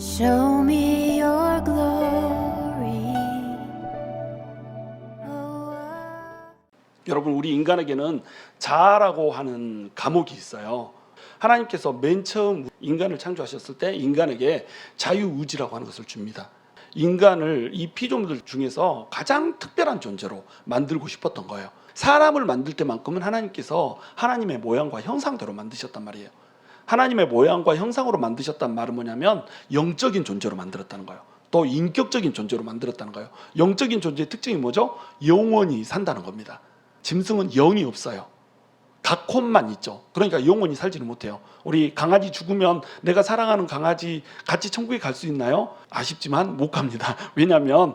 Show me your glory. 여러분, 우리 인간에게는 자아라고 하는 감옥이 있어요. 하나님께서 맨 처음 인간을 창조하셨을 때 인간에게 자유의지라고 하는 것을 줍니다. 인간을 이 피조물들 중에서 가장 특별한 존재로 만들고 싶었던 거예요. 사람을 만들 때만큼은 하나님께서 하나님의 모양과 형상대로 만드셨단 말이에요. 하나님의 모양과 형상으로 만드셨단 말은 뭐냐면 영적인 존재로 만들었다는 거예요. 또 인격적인 존재로 만들었다는 거예요. 영적인 존재의 특징이 뭐죠? 영원히 산다는 겁니다. 짐승은 영이 없어요. 닭혼만 있죠. 그러니까 영원히 살지는 못해요. 우리 강아지 죽으면 내가 사랑하는 강아지 같이 천국에 갈 수 있나요? 아쉽지만 못 갑니다. 왜냐하면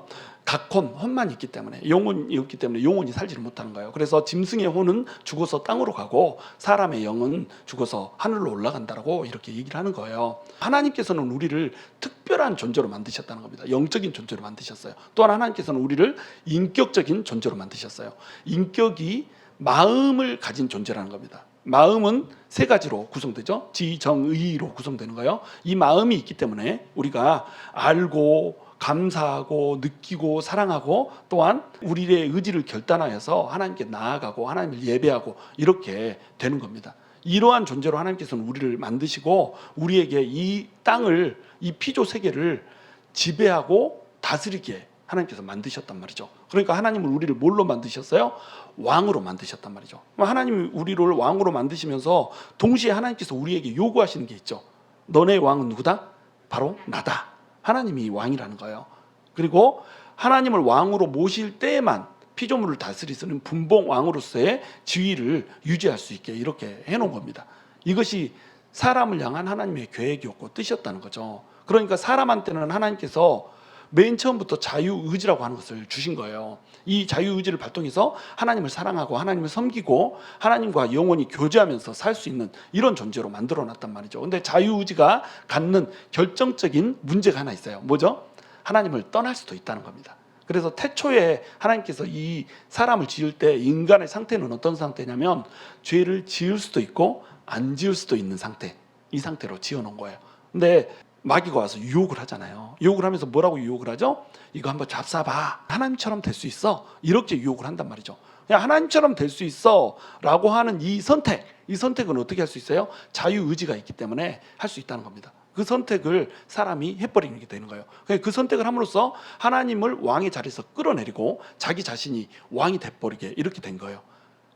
혼만 있기 때문에, 영혼이 없기 때문에 영원히 살지를 못하는 거예요. 그래서 짐승의 혼은 죽어서 땅으로 가고 사람의 영은 죽어서 하늘로 올라간다라고 이렇게 얘기를 하는 거예요. 하나님께서는 우리를 특별한 존재로 만드셨다는 겁니다. 영적인 존재로 만드셨어요. 또한 하나님께서는 우리를 인격적인 존재로 만드셨어요. 인격이 마음을 가진 존재라는 겁니다. 마음은 세 가지로 구성되죠. 지, 정, 의로 구성되는 거예요. 이 마음이 있기 때문에 우리가 알고 감사하고 느끼고 사랑하고 또한 우리의 의지를 결단하여서 하나님께 나아가고 하나님을 예배하고 이렇게 되는 겁니다. 이러한 존재로 하나님께서는 우리를 만드시고 우리에게 이 땅을, 이 피조 세계를 지배하고 다스리게 하나님께서 만드셨단 말이죠. 그러니까 하나님은 우리를 뭘로 만드셨어요? 왕으로 만드셨단 말이죠. 하나님이 우리를 왕으로 만드시면서 동시에 하나님께서 우리에게 요구하시는 게 있죠. 너네 왕은 누구다? 바로 나다. 하나님이 왕이라는 거예요. 그리고 하나님을 왕으로 모실 때에만 피조물을 다스리는 분봉 왕으로서의 지위를 유지할 수 있게 이렇게 해놓은 겁니다. 이것이 사람을 향한 하나님의 계획이었고 뜻이었다는 거죠. 그러니까 사람한테는 하나님께서 맨 처음부터 자유의지라고 하는 것을 주신 거예요. 이 자유의지를 발동해서 하나님을 사랑하고 하나님을 섬기고 하나님과 영원히 교제하면서 살 수 있는 이런 존재로 만들어놨단 말이죠. 근데 자유의지가 갖는 결정적인 문제가 하나 있어요. 뭐죠? 하나님을 떠날 수도 있다는 겁니다. 그래서 태초에 하나님께서 이 사람을 지을 때 인간의 상태는 어떤 상태냐면 죄를 지을 수도 있고 안 지을 수도 있는 상태, 이 상태로 지어놓은 거예요. 근데 마귀가 와서 유혹을 하잖아요. 유혹을 하면서 뭐라고 유혹을 하죠? 이거 한번 잡숴봐. 하나님처럼 될 수 있어. 이렇게 유혹을 한단 말이죠. 그냥 하나님처럼 될 수 있어 라고 하는 이 선택은 어떻게 할 수 있어요? 자유의지가 있기 때문에 할 수 있다는 겁니다. 그 선택을 사람이 해버리는 게 되는 거예요. 그 선택을 함으로써 하나님을 왕의 자리에서 끌어내리고 자기 자신이 왕이 돼버리게 이렇게 된 거예요.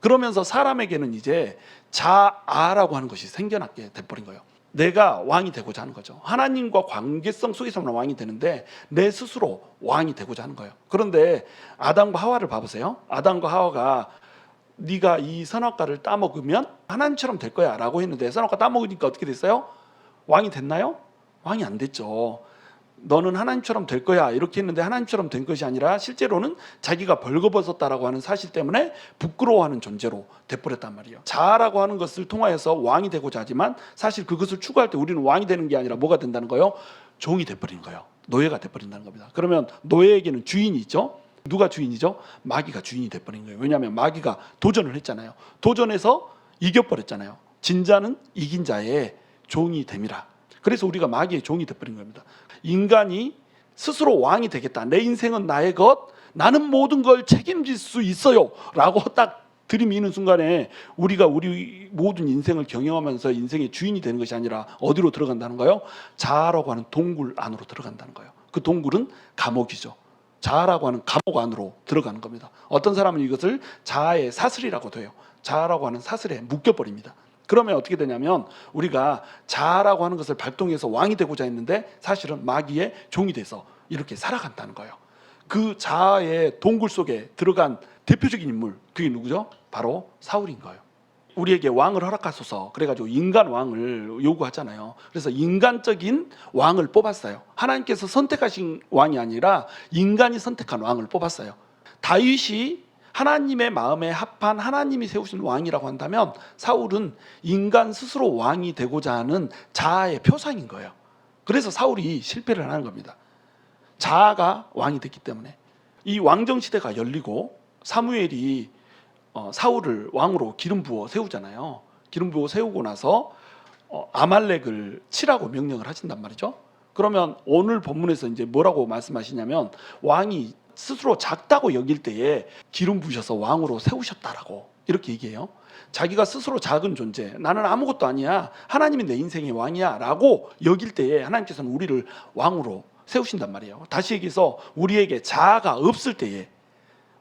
그러면서 사람에게는 이제 자아라고 하는 것이 생겨나게 돼버린 거예요. 내가 왕이 되고자 하는 거죠. 하나님과 관계성 속에서만 왕이 되는데 내 스스로 왕이 되고자 하는 거예요. 그런데 아담과 하와를 봐보세요. 아담과 하와가 네가 이 선악과를 따먹으면 하나님처럼 될 거야 라고 했는데 선악과 따먹으니까 어떻게 됐어요? 왕이 됐나요? 왕이 안 됐죠. 너는 하나님처럼 될 거야 이렇게 했는데 하나님처럼 된 것이 아니라 실제로는 자기가 벌거벗었다라고 하는 사실 때문에 부끄러워하는 존재로 돼버렸단 말이에요. 자아라고 하는 것을 통하여서 왕이 되고자 하지만 사실 그것을 추구할 때 우리는 왕이 되는 게 아니라 뭐가 된다는 거예요? 종이 돼버리는 거예요. 노예가 돼버린다는 겁니다. 그러면 노예에게는 주인이 있죠. 누가 주인이죠? 마귀가 주인이 돼버린 거예요. 왜냐하면 마귀가 도전을 했잖아요. 도전해서 이겨버렸잖아요. 진자는 이긴 자의 종이 됨이라. 그래서 우리가 마귀의 종이 돼버린 겁니다. 인간이 스스로 왕이 되겠다. 내 인생은 나의 것. 나는 모든 걸 책임질 수 있어요. 라고 딱 들이미는 순간에 우리가 우리 모든 인생을 경영하면서 인생의 주인이 되는 것이 아니라 어디로 들어간다는 거예요? 자아라고 하는 동굴 안으로 들어간다는 거예요. 그 동굴은 감옥이죠. 자아라고 하는 감옥 안으로 들어가는 겁니다. 어떤 사람은 이것을 자아의 사슬이라고도 해요. 자아라고 하는 사슬에 묶여버립니다. 그러면 어떻게 되냐면 우리가 자아라고 하는 것을 발동해서 왕이 되고자 했는데 사실은 마귀의 종이 돼서 이렇게 살아간다는 거예요. 그 자아의 동굴 속에 들어간 대표적인 인물, 그게 누구죠? 바로 사울인 거예요. 우리에게 왕을 허락하소서 그래가지고 인간 왕을 요구하잖아요. 그래서 인간적인 왕을 뽑았어요. 하나님께서 선택하신 왕이 아니라 인간이 선택한 왕을 뽑았어요. 다윗이 하나님의 마음에 합한 하나님이 세우신 왕이라고 한다면 사울은 인간 스스로 왕이 되고자 하는 자아의 표상인 거예요. 그래서 사울이 실패를 하는 겁니다. 자아가 왕이 됐기 때문에. 이 왕정시대가 열리고 사무엘이 사울을 왕으로 기름 부어 세우잖아요. 기름 부어 세우고 나서 아말렉을 치라고 명령을 하신단 말이죠. 그러면 오늘 본문에서 이제 뭐라고 말씀하시냐면 왕이 스스로 작다고 여길 때에 기름 부으셔서 왕으로 세우셨다라고 이렇게 얘기해요. 자기가 스스로 작은 존재, 나는 아무것도 아니야, 하나님이 내 인생의 왕이야 라고 여길 때에 하나님께서는 우리를 왕으로 세우신단 말이에요. 다시 얘기해서 우리에게 자아가 없을 때에,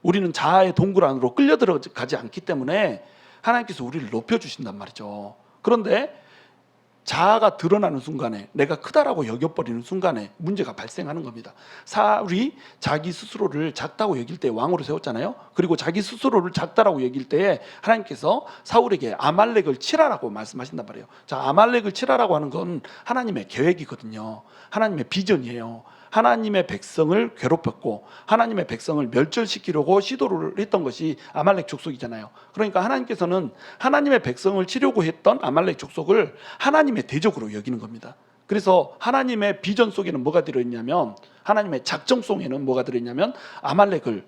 우리는 자아의 동굴 안으로 끌려 들어가지 않기 때문에 하나님께서 우리를 높여주신단 말이죠. 그런데 자아가 드러나는 순간에, 내가 크다라고 여겨버리는 순간에 문제가 발생하는 겁니다. 사울이 자기 스스로를 작다고 여길 때 왕으로 세웠잖아요. 그리고 자기 스스로를 작다라고 여길 때에 하나님께서 사울에게 아말렉을 치라라고 말씀하신단 말이에요. 자, 아말렉을 치라라고 하는 건 하나님의 계획이거든요. 하나님의 비전이에요. 하나님의 백성을 괴롭혔고 하나님의 백성을 멸절시키려고 시도를 했던 것이 아말렉 족속이잖아요. 그러니까 하나님께서는 하나님의 백성을 치려고 했던 아말렉 족속을 하나님의 대적으로 여기는 겁니다. 그래서 하나님의 비전 속에는 뭐가 들어있냐면, 하나님의 작정 속에는 뭐가 들어있냐면 아말렉을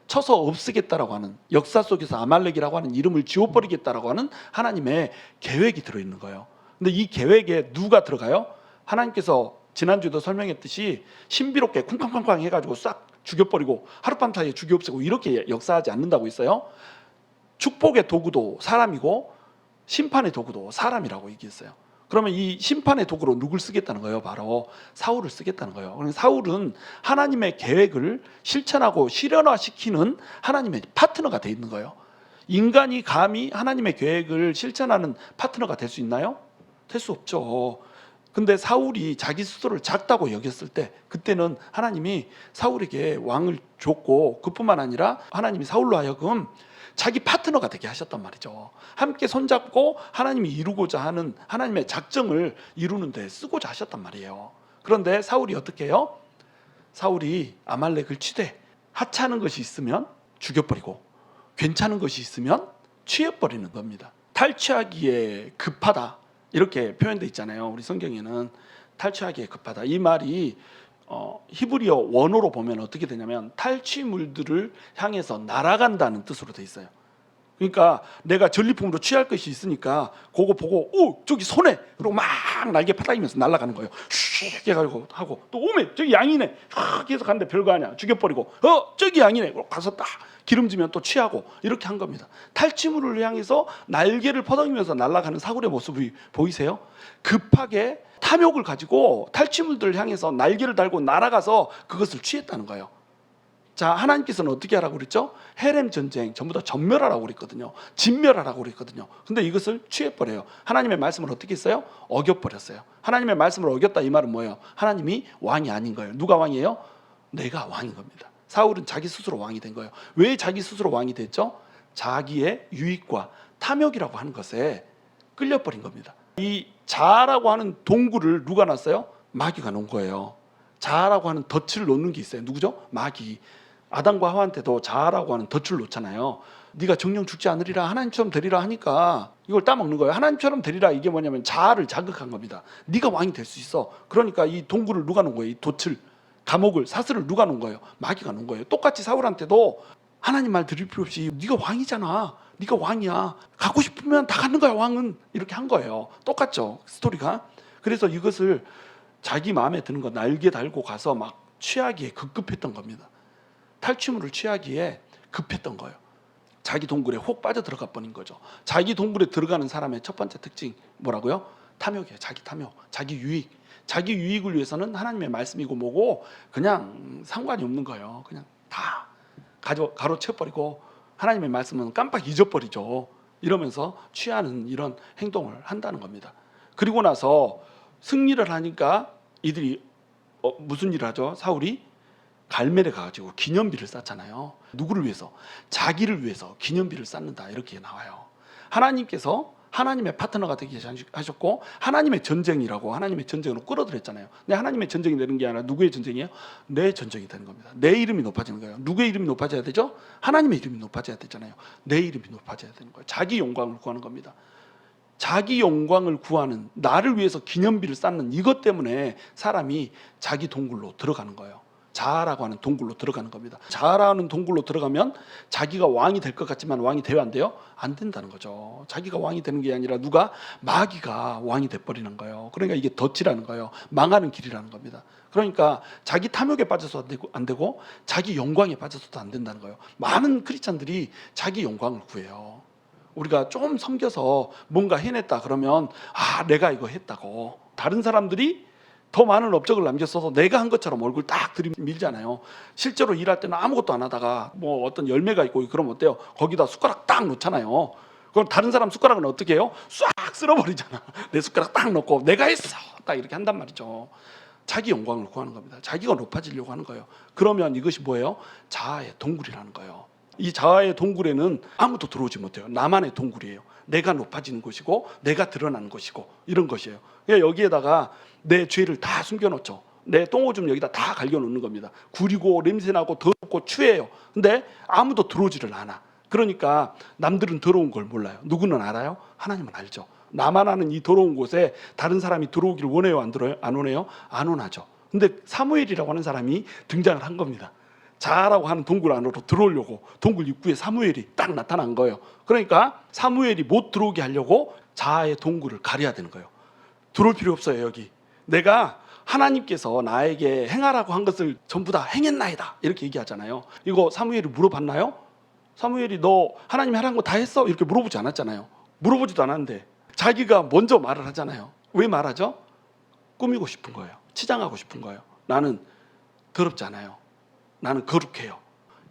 쳐서 없애겠다라고 하는, 역사 속에서 아말렉이라고 하는 이름을 지워버리겠다라고 하는 하나님의 계획이 들어있는 거예요. 근데 이 계획에 누가 들어가요? 하나님께서 지난주에도 설명했듯이 신비롭게 쿵쾅쾅쾅 해가지고 싹 죽여버리고 하룻밤 사이에 죽여 없애고 이렇게 역사하지 않는다고 했어요. 축복의 도구도 사람이고 심판의 도구도 사람이라고 얘기했어요. 그러면 이 심판의 도구로 누굴 쓰겠다는 거예요? 바로 사울을 쓰겠다는 거예요. 그러니까 사울은 하나님의 계획을 실천하고 실현화시키는 하나님의 파트너가 돼 있는 거예요. 인간이 감히 하나님의 계획을 실천하는 파트너가 될 수 있나요? 될 수 없죠. 근데 사울이 자기 스스로를 작다고 여겼을 때, 그때는 하나님이 사울에게 왕을 줬고, 그뿐만 아니라 하나님이 사울로 하여금 자기 파트너가 되게 하셨단 말이죠. 함께 손잡고 하나님이 이루고자 하는 하나님의 작정을 이루는 데 쓰고자 하셨단 말이에요. 그런데 사울이 어떻게 해요? 사울이 아말렉을 치되 하찮은 것이 있으면 죽여버리고 괜찮은 것이 있으면 취해버리는 겁니다. 탈취하기에 급하다, 이렇게 표현되어 있잖아요. 우리 성경에는 탈취하기에 급하다. 이 말이 히브리어 원어로 보면 어떻게 되냐면 탈취물들을 향해서 날아간다는 뜻으로 되어 있어요. 그러니까 내가 전리품으로 취할 것이 있으니까 그거 보고 오 저기 손에, 그리고 막 날개 파닥이면서 날아가는 거예요. 슉 해가지고 하고, 또 오메 저기 양이네, 슉 해서 갔는데 별거 아니야, 죽여버리고 저기 양이네, 가서 딱 기름지면 또 취하고, 이렇게 한 겁니다. 탈취물을 향해서 날개를 퍼덕이면서 날아가는 사울의 모습이 보이세요? 급하게 탐욕을 가지고 탈취물들을 향해서 날개를 달고 날아가서 그것을 취했다는 거예요. 자, 하나님께서는 어떻게 하라고 그랬죠? 헤렘 전쟁 전부 다 전멸하라고 그랬거든요. 진멸하라고 그랬거든요. 근데 이것을 취해버려요. 하나님의 말씀을 어떻게 했어요? 어겨버렸어요. 하나님의 말씀을 어겼다, 이 말은 뭐예요? 하나님이 왕이 아닌 거예요. 누가 왕이에요? 내가 왕인 겁니다. 사울은 자기 스스로 왕이 된 거예요. 왜 자기 스스로 왕이 됐죠? 자기의 유익과 탐욕이라고 하는 것에 끌려버린 겁니다. 이 자아라고 하는 동굴을 누가 놨어요? 마귀가 놓은 거예요. 자아라고 하는 덫을 놓는 게 있어요. 누구죠? 마귀. 아담과 하와한테도 자아라고 하는 덫을 놓잖아요. 네가 정령 죽지 않으리라, 하나님처럼 되리라 하니까 이걸 따먹는 거예요. 하나님처럼 되리라, 이게 뭐냐면 자아를 자극한 겁니다. 네가 왕이 될 수 있어. 그러니까 이 동굴을 누가 놓은 거예요? 이 덫을, 감옥을, 사슬을 누가 놓은 거예요? 마귀가 놓은 거예요. 똑같이 사울한테도 하나님 말 들을 필요 없이 네가 왕이잖아, 네가 왕이야, 갖고 싶으면 다 갖는 거야 왕은, 이렇게 한 거예요. 똑같죠, 스토리가. 그래서 이것을 자기 마음에 드는 거 날개 달고 가서 막 취하기에 급급했던 겁니다. 탈취물을 취하기에 급했던 거예요. 자기 동굴에 혹 빠져들어가 버린 거죠. 자기 동굴에 들어가는 사람의 첫 번째 특징 뭐라고요? 탐욕이에요. 자기 탐욕, 자기 유익. 자기 유익을 위해서는 하나님의 말씀이고 뭐고 그냥 상관이 없는 거예요. 그냥 다 가로채버리고 하나님의 말씀은 깜빡 잊어버리죠. 이러면서 취하는 이런 행동을 한다는 겁니다. 그리고 나서 승리를 하니까 이들이 무슨 일을 하죠? 사울이 갈멜에 가가지고 기념비를 쌓잖아요. 누구를 위해서? 자기를 위해서 기념비를 쌓는다, 이렇게 나와요. 하나님께서 하나님의 파트너가 되게 하셨고 하나님의 전쟁이라고, 하나님의 전쟁으로 끌어들였잖아요. 근데 하나님의 전쟁이 되는 게 아니라 누구의 전쟁이에요? 내 전쟁이 되는 겁니다. 내 이름이 높아지는 거예요. 누구의 이름이 높아져야 되죠? 하나님의 이름이 높아져야 되잖아요. 내 이름이 높아져야 되는 거예요. 자기 영광을 구하는 겁니다. 자기 영광을 구하는, 나를 위해서 기념비를 쌓는 이것 때문에 사람이 자기 동굴로 들어가는 거예요. 자아라고 하는 동굴로 들어가는 겁니다. 자아라는 동굴로 들어가면 자기가 왕이 될 것 같지만 왕이 돼요, 안 돼요? 안 된다는 거죠. 자기가 왕이 되는 게 아니라 누가? 마귀가 왕이 돼버리는 거예요. 그러니까 이게 덫이라는 거예요. 망하는 길이라는 겁니다. 그러니까 자기 탐욕에 빠져서 안 되고 자기 영광에 빠져서도 안 된다는 거예요. 많은 크리스찬들이 자기 영광을 구해요. 우리가 좀 섬겨서 뭔가 해냈다 그러면 내가 이거 했다고. 다른 사람들이 더 많은 업적을 남겼어서 내가 한 것처럼 얼굴 딱 들이밀잖아요. 실제로 일할 때는 아무것도 안 하다가 뭐 어떤 열매가 있고 그러면 어때요? 거기다 숟가락 딱 놓잖아요. 그럼 다른 사람 숟가락은 어떻게 해요? 싹 쓸어버리잖아. 내 숟가락 딱 놓고 내가 했어 딱 이렇게 한단 말이죠. 자기 영광을 구하는 겁니다. 자기가 높아지려고 하는 거예요. 그러면 이것이 뭐예요? 자아의 동굴이라는 거예요. 이 자아의 동굴에는 아무도 들어오지 못해요. 나만의 동굴이에요. 내가 높아지는 것이고 내가 드러나는 것이고 이런 것이에요. 여기에다가 내 죄를 다 숨겨놓죠. 내 똥오줌 여기다 다 갈겨놓는 겁니다. 구리고 냄새나고 더럽고 추해요. 근데 아무도 들어오지를 않아. 그러니까 남들은 더러운 걸 몰라요. 누구는 알아요? 하나님은 알죠. 나만 아는 이 더러운 곳에 다른 사람이 들어오기를 원해요? 안 원해요? 안 원하죠. 근데 사무엘이라고 하는 사람이 등장을 한 겁니다. 자아라고 하는 동굴 안으로 들어오려고 동굴 입구에 사무엘이 딱 나타난 거예요. 그러니까 사무엘이 못 들어오게 하려고 자아의 동굴을 가려야 되는 거예요. 들어올 필요 없어요. 여기 내가 하나님께서 나에게 행하라고 한 것을 전부 다 행했나이다 이렇게 얘기하잖아요. 이거 사무엘이 물어봤나요? 사무엘이 너 하나님이 하라는 거 다 했어? 이렇게 물어보지 않았잖아요. 물어보지도 않았는데 자기가 먼저 말을 하잖아요. 왜 말하죠? 꾸미고 싶은 거예요. 치장하고 싶은 거예요. 나는 더럽지 않아요. 나는 거룩해요.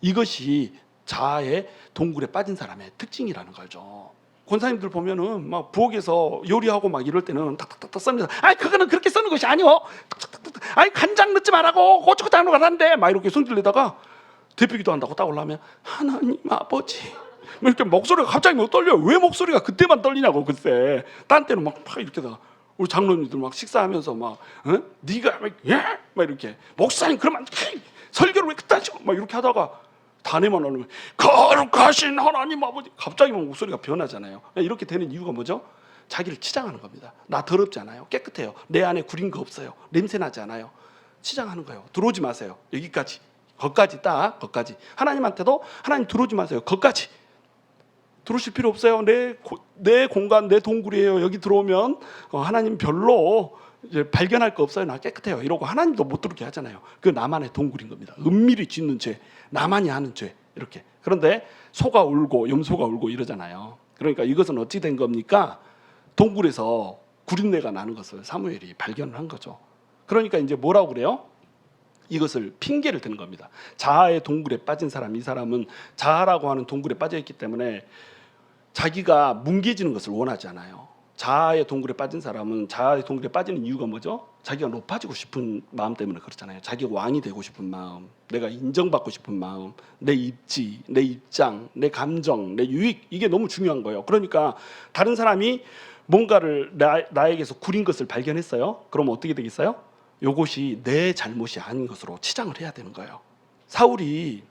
이것이 자아의 동굴에 빠진 사람의 특징이라는 거죠. 권사님들 보면은 막 부엌에서 요리하고 막 이럴 때는 탁탁탁탁 썰면서 그거는 그렇게 써는 것이 아니오. 간장 넣지 말라고 고춧가루 다 넣으라는데 막 이렇게 성질내다가 대표기도 한다고 딱 올라오면 하나님 아버지 이렇게 목소리가 갑자기 막 떨려요. 왜 목소리가 그때만 떨리냐고. 글쎄 딴 때는 막 이렇게 다가 우리 장로님들 막 식사하면서 막 네가 막 이렇게 목사님 그러면 설교를 왜 그딴 식으로 막 이렇게 하다가 단에만 올리면 거룩하신 하나님 아버지 갑자기 막 목소리가 변하잖아요. 이렇게 되는 이유가 뭐죠? 자기를 치장하는 겁니다. 나 더럽지 않아요. 깨끗해요. 내 안에 구린 거 없어요. 냄새 나지 않아요. 치장하는 거예요. 들어오지 마세요. 여기까지. 거기까지 딱 거기까지. 하나님한테도 하나님 들어오지 마세요. 거기까지. 들어오실 필요 없어요. 내 공간, 내 동굴이에요. 여기 들어오면 하나님 별로 이제 발견할 거 없어요. 나 깨끗해요. 이러고 하나님도 못 들어오게 하잖아요. 그 나만의 동굴인 겁니다. 은밀히 짓는 죄, 나만이 하는 죄 이렇게. 그런데 소가 울고 염소가 울고 이러잖아요. 그러니까 이것은 어찌 된 겁니까? 동굴에서 구린내가 나는 것을 사무엘이 발견을 한 거죠. 그러니까 이제 뭐라고 그래요? 이것을 핑계를 대는 겁니다. 자아의 동굴에 빠진 사람, 이 사람은 자아라고 하는 동굴에 빠져 있기 때문에 자기가 뭉개지는 것을 원하지 않아요. 자아의 동굴에 빠진 사람은 자아의 동굴에 빠지는 이유가 뭐죠? 자기가 높아지고 싶은 마음 때문에 그렇잖아요. 자기가 왕이 되고 싶은 마음, 내가 인정받고 싶은 마음, 내 입지, 내 입장, 내 감정, 내 유익, 이게 너무 중요한 거예요. 그러니까 다른 사람이 뭔가를 나에게서 구린 것을 발견했어요. 그럼 어떻게 되겠어요? 이것이 내 잘못이 아닌 것으로 치장을 해야 되는 거예요. 사울이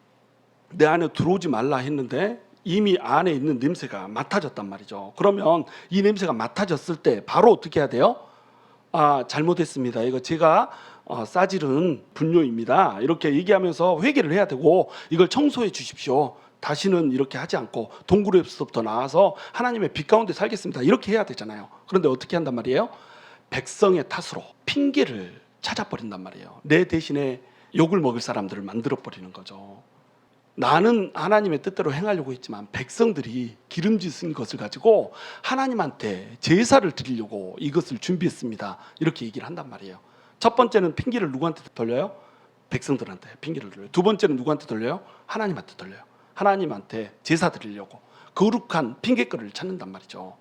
내 안에 들어오지 말라 했는데 이미 안에 있는 냄새가 맡아졌단 말이죠. 그러면 이 냄새가 맡아졌을 때 바로 어떻게 해야 돼요? 잘못했습니다. 이거 제가 싸질은 분뇨입니다. 이렇게 얘기하면서 회개를 해야 되고 이걸 청소해 주십시오. 다시는 이렇게 하지 않고 동굴에서부터 나와서 하나님의 빛 가운데 살겠습니다. 이렇게 해야 되잖아요. 그런데 어떻게 한단 말이에요? 백성의 탓으로 핑계를 찾아버린단 말이에요. 내 대신에 욕을 먹을 사람들을 만들어버리는 거죠. 나는 하나님의 뜻대로 행하려고 했지만 백성들이 기름짓은 것을 가지고 하나님한테 제사를 드리려고 이것을 준비했습니다. 이렇게 얘기를 한단 말이에요. 첫 번째는 핑계를 누구한테 돌려요? 백성들한테 핑계를 돌려요. 두 번째는 누구한테 돌려요? 하나님한테 돌려요. 하나님한테 제사 드리려고 거룩한 핑계거리를 찾는단 말이죠.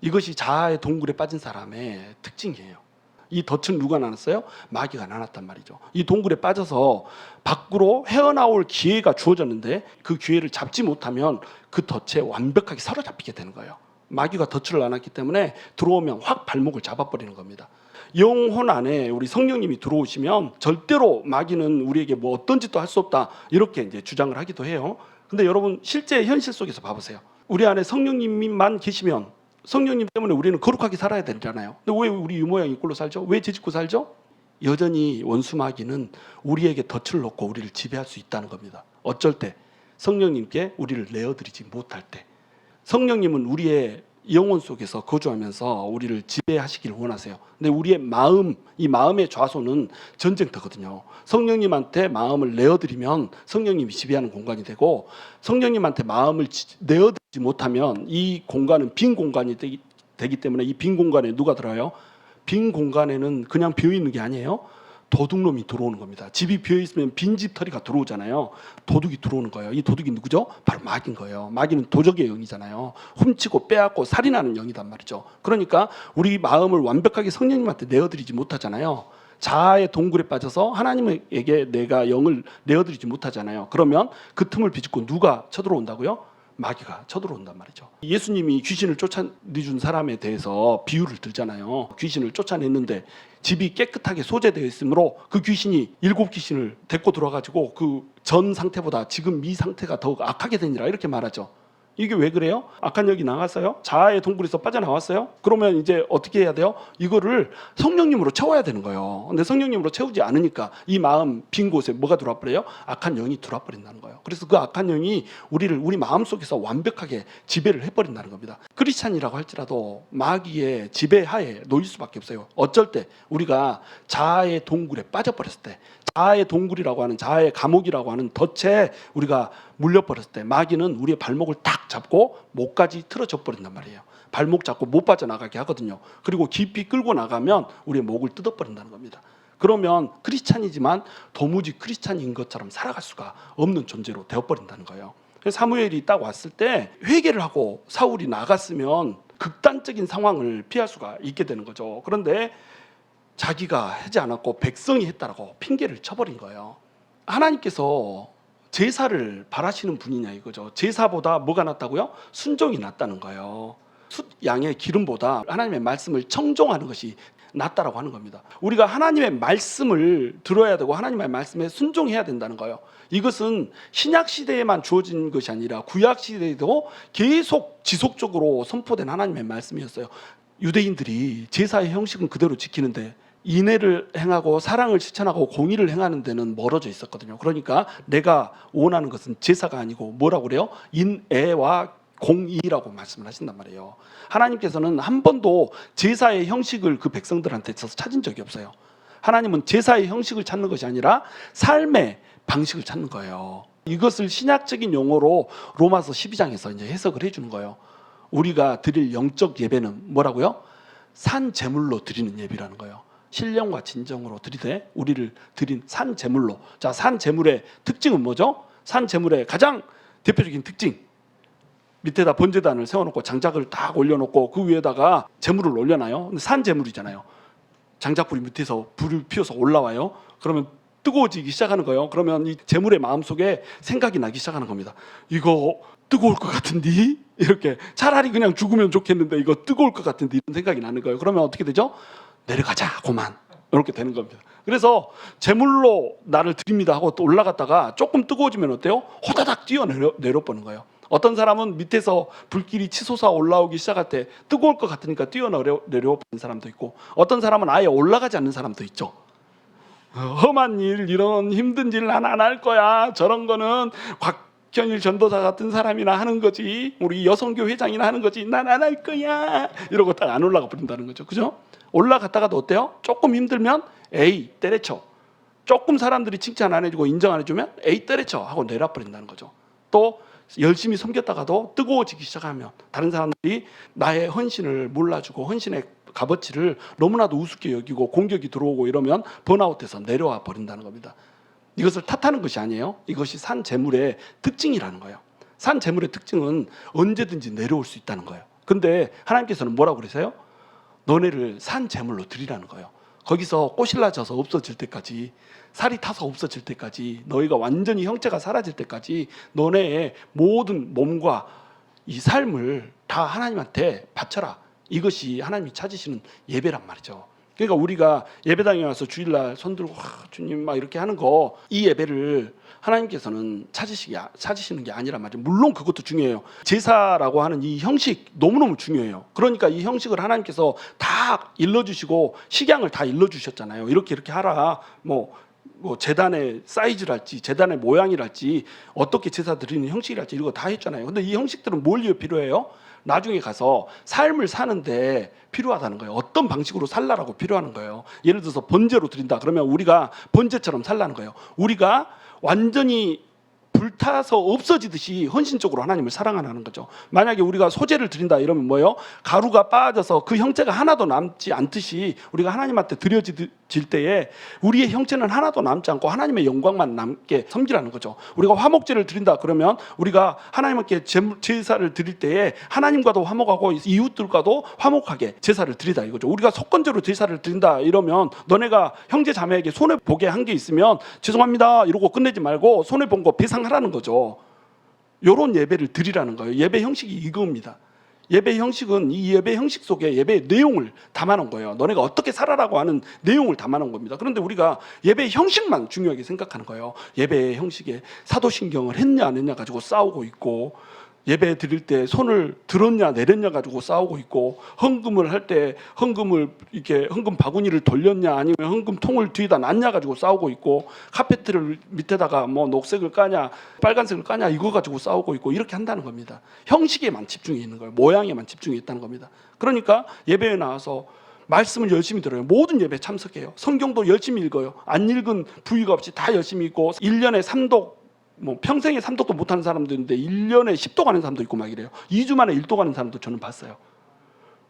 이것이 자아의 동굴에 빠진 사람의 특징이에요. 이 덫은 누가 나눴어요? 마귀가 나눴단 말이죠. 이 동굴에 빠져서 밖으로 헤어나올 기회가 주어졌는데 그 기회를 잡지 못하면 그 덫에 완벽하게 사로잡히게 되는 거예요. 마귀가 덫을 나눴기 때문에 들어오면 확 발목을 잡아버리는 겁니다. 영혼 안에 우리 성령님이 들어오시면 절대로 마귀는 우리에게 뭐 어떤 짓도 할 수 없다 이렇게 이제 주장을 하기도 해요. 근데 여러분 실제 현실 속에서 봐보세요. 우리 안에 성령님만 계시면 성령님 때문에 우리는 거룩하게 살아야 되잖아요. 근데 왜 우리 유모양 이꼴로 살죠? 왜 죄짓고 살죠? 여전히 원수 마귀는 우리에게 덫을 놓고 우리를 지배할 수 있다는 겁니다. 어쩔 때 성령님께 우리를 내어드리지 못할 때. 성령님은 우리의 영혼 속에서 거주하면서 우리를 지배하시기를 원하세요. 근데 우리의 마음, 이 마음의 좌소는 전쟁터거든요. 성령님한테 마음을 내어드리면 성령님이 지배하는 공간이 되고, 성령님한테 마음을 내어드리지 못하면 이 공간은 빈 공간이 되기 때문에, 이 빈 공간에 누가 들어요? 빈 공간에는 그냥 비어 있는 게 아니에요. 도둑놈이 들어오는 겁니다. 집이 비어 있으면 빈집털이가 들어오잖아요. 도둑이 들어오는 거예요. 이 도둑이 누구죠? 바로 마귀인 거예요. 마귀는 도적의 영이잖아요. 훔치고 빼앗고 살인하는 영이단 말이죠. 그러니까 우리 마음을 완벽하게 성령님한테 내어드리지 못하잖아요. 자아의 동굴에 빠져서 하나님에게 내가 영을 내어드리지 못하잖아요. 그러면 그 틈을 비집고 누가 쳐들어온다고요? 마귀가 쳐들어온단 말이죠. 예수님이 귀신을 쫓아내준 사람에 대해서 비유를 들잖아요. 귀신을 쫓아냈는데 집이 깨끗하게 소재되어 있으므로 그 귀신이 7귀신을 데리고 들어와가지고 그 전 상태보다 지금 이 상태가 더욱 악하게 되니라, 이렇게 말하죠. 이게 왜 그래요? 악한 영이 나갔어요? 자아의 동굴에서 빠져나왔어요? 그러면 이제 어떻게 해야 돼요? 이거를 성령님으로 채워야 되는 거예요. 근데 성령님으로 채우지 않으니까 이 마음 빈 곳에 뭐가 들어와 버려요? 악한 영이 들어와 버린다는 거예요. 그래서 그 악한 영이 우리 마음 속에서 완벽하게 지배를 해버린다는 겁니다. 크리스찬이라고 할지라도 마귀의 지배하에 놓일 수밖에 없어요. 어쩔 때 우리가 자아의 동굴에 빠져버렸을 때, 자아의 동굴이라고 하는, 자아의 감옥이라고 하는 덫에 우리가 물려버렸을 때 마귀는 우리의 발목을 딱 잡고 목까지 틀어져 버린단 말이에요. 발목 잡고 못 빠져나가게 하거든요. 그리고 깊이 끌고 나가면 우리의 목을 뜯어버린다는 겁니다. 그러면 크리스찬이지만 도무지 크리스찬인 것처럼 살아갈 수가 없는 존재로 되어버린다는 거예요. 그래서 사무엘이 딱 왔을 때 회개를 하고 사울이 나갔으면 극단적인 상황을 피할 수가 있게 되는 거죠. 그런데 자기가 하지 않았고 백성이 했다라고 핑계를 쳐버린 거예요. 하나님께서 제사를 바라시는 분이냐 이거죠. 제사보다 뭐가 낫다고요? 순종이 낫다는 거예요. 숫양의 기름보다 하나님의 말씀을 청종하는 것이 낫다라고 하는 겁니다. 우리가 하나님의 말씀을 들어야 되고 하나님의 말씀에 순종해야 된다는 거예요. 이것은 신약 시대에만 주어진 것이 아니라 구약 시대에도 계속 지속적으로 선포된 하나님의 말씀이었어요. 유대인들이 제사의 형식은 그대로 지키는데 인애를 행하고 사랑을 실천하고 공의를 행하는 데는 멀어져 있었거든요. 그러니까 내가 원하는 것은 제사가 아니고 뭐라고 그래요? 인애와 공의라고 말씀을 하신단 말이에요. 하나님께서는 한 번도 제사의 형식을 그 백성들한테 있어서 찾은 적이 없어요. 하나님은 제사의 형식을 찾는 것이 아니라 삶의 방식을 찾는 거예요. 이것을 신약적인 용어로 로마서 12장에서 이제 해석을 해주는 거예요. 우리가 드릴 영적 예배는 뭐라고요? 산 제물로 드리는 예배라는 거예요. 신령과 진정으로 드리되 우리를 드린 산 제물로. 자, 산 제물의 특징은 뭐죠? 산 제물의 가장 대표적인 특징, 밑에다 번제단을 세워놓고 장작을 딱 올려놓고 그 위에다가 제물을 올려놔요. 근데 산 제물이잖아요. 장작불이 밑에서 불을 피워서 올라와요. 그러면 뜨거워지기 시작하는 거예요. 그러면 이 제물의 마음속에 생각이 나기 시작하는 겁니다. 이거 뜨거울 것 같은데? 이렇게 차라리 그냥 죽으면 좋겠는데 이거 뜨거울 것 같은데, 이런 생각이 나는 거예요. 그러면 어떻게 되죠? 내려가자 고만, 이렇게 되는 겁니다. 그래서 제물로 나를 드립니다 하고 또 올라갔다가 조금 뜨거워지면 어때요? 호다닥 뛰어 내려보는 거예요. 어떤 사람은 밑에서 불길이 치솟아 올라오기 시작할 때 뜨거울 것 같으니까 뛰어 내려보는 사람도 있고, 어떤 사람은 아예 올라가지 않는 사람도 있죠. 험한 일, 이런 힘든 일 난 안 할 거야, 저런 거는 곽현일 전도사 같은 사람이나 하는 거지, 우리 여성교 회장이나 하는 거지, 난 안 할 거야, 이러고 딱 안 올라가 버린다는 거죠. 그죠? 올라갔다가도 어때요? 조금 힘들면 에이 때려쳐, 조금 사람들이 칭찬 안 해주고 인정 안 해주면 에이 때려쳐 하고 내려버린다는 거죠. 또 열심히 섬겼다가도 뜨거워지기 시작하면 다른 사람들이 나의 헌신을 몰라주고 헌신의 값어치를 너무나도 우습게 여기고 공격이 들어오고 이러면 번아웃해서 내려와 버린다는 겁니다. 이것을 탓하는 것이 아니에요. 이것이 산 제물의 특징이라는 거예요. 산 제물의 특징은 언제든지 내려올 수 있다는 거예요. 근데 하나님께서는 뭐라고 그러세요? 너네를 산 제물로 드리라는 거예요. 거기서 꼬실라져서 없어질 때까지, 살이 타서 없어질 때까지, 너희가 완전히 형체가 사라질 때까지 너네의 모든 몸과 이 삶을 다 하나님한테 바쳐라. 이것이 하나님이 찾으시는 예배란 말이죠. 그러니까 우리가 예배당에 와서 주일날 손들고 주님 막 이렇게 하는 거, 이 예배를 하나님께서는 찾으시는 게 아니란 말이에요. 물론 그것도 중요해요. 제사라고 하는 이 형식 너무너무 중요해요. 그러니까 이 형식을 하나님께서 다 일러주시고 식양을 다 일러주셨잖아요. 이렇게 하라. 뭐 제단의 사이즈랄지 제단의 모양이랄지 어떻게 제사 드리는 형식이랄지 이런 거 다 했잖아요. 근데 이 형식들은 뭘 위해 필요해요? 나중에 가서 삶을 사는데 필요하다는 거예요. 어떤 방식으로 살라라고 필요하는 거예요. 예를 들어서 번제로 드린다 그러면 우리가 번제처럼 살라는 거예요. 우리가 완전히 불타서 없어지듯이 헌신적으로 하나님을 사랑하는 거죠. 만약에 우리가 소제를 드린다 이러면 뭐예요? 가루가 빠져서 그 형체가 하나도 남지 않듯이 우리가 하나님한테 드려질 때에 우리의 형체는 하나도 남지 않고 하나님의 영광만 남게 섬기라는 거죠. 우리가 화목제를 드린다 그러면 우리가 하나님께 제사를 드릴 때에 하나님과도 화목하고 이웃들과도 화목하게 제사를 드리다 이거죠. 우리가 속건제로 제사를 드린다 이러면 너네가 형제 자매에게 손해 보게 한 게 있으면 죄송합니다 이러고 끝내지 말고 손해 본 거 배상하라는 거죠. 이런 예배를 드리라는 거예요. 예배 형식이 이겁니다. 예배 형식은 이 예배 형식 속에 예배의 내용을 담아놓은 거예요. 너네가 어떻게 살아라고 하는 내용을 담아놓은 겁니다. 그런데 우리가 예배 형식만 중요하게 생각하는 거예요. 예배 형식에 사도신경을 했냐 안 했냐 가지고 싸우고 있고, 예배 드릴 때 손을 들었냐 내렸냐 가지고 싸우고 있고, 헌금을 할 때 헌금을 이렇게 헌금 바구니를 돌렸냐 아니면 헌금통을 뒤에다 놨냐 가지고 싸우고 있고, 카페트를 밑에다가 뭐 녹색을 까냐 빨간색을 까냐 이거 가지고 싸우고 있고, 이렇게 한다는 겁니다. 형식에만 집중해 있는 거예요. 모양에만 집중해 있다는 겁니다. 그러니까 예배에 나와서 말씀을 열심히 들어요. 모든 예배에 참석해요. 성경도 열심히 읽어요. 안 읽은 부위가 없이 다 열심히 읽고, 1년에 3독 뭐 평생에 3독도 못하는 사람도 있는데 1년에 10독 가는 사람도 있고 막 이래요. 2주 만에 1독 가는 사람도 저는 봤어요.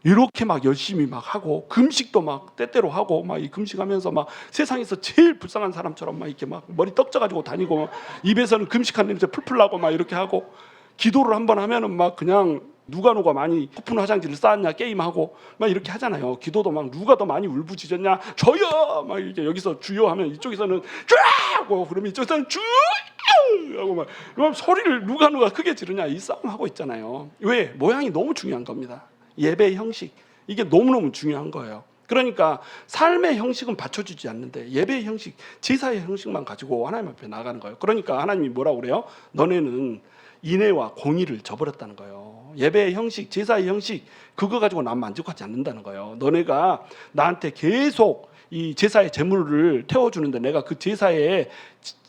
이렇게 막 열심히 막 하고, 금식도 막 때때로 하고, 막 이 금식하면서 막 세상에서 제일 불쌍한 사람처럼 막 이렇게 막 머리 떡져가지고 다니고, 막 입에서는 금식한 냄새 풀풀 나고 막 이렇게 하고, 기도를 한번 하면은 막 그냥 누가 많이 코푼 화장지를 쌓았냐 게임하고 막 이렇게 하잖아요. 기도도 막 누가 더 많이 울부짖었냐 저요 막 이렇게 여기서 주요 하면 이쪽에서는 쫙 하고, 그러면 이쪽에서는 주 하고 막 그럼 소리를 누가 크게 지르냐 이 싸움 하고 있잖아요. 왜? 모양이 너무 중요한 겁니다. 예배의 형식, 이게 너무너무 중요한 거예요. 그러니까 삶의 형식은 받쳐주지 않는데 예배의 형식, 제사의 형식만 가지고 하나님 앞에 나가는 거예요. 그러니까 하나님이 뭐라고 그래요? 너네는 인애와 공의를 저버렸다는 거예요. 예배의 형식, 제사의 형식, 그거 가지고 난 만족하지 않는다는 거예요. 너네가 나한테 계속 이 제사의 제물을 태워주는데 내가 그 제사의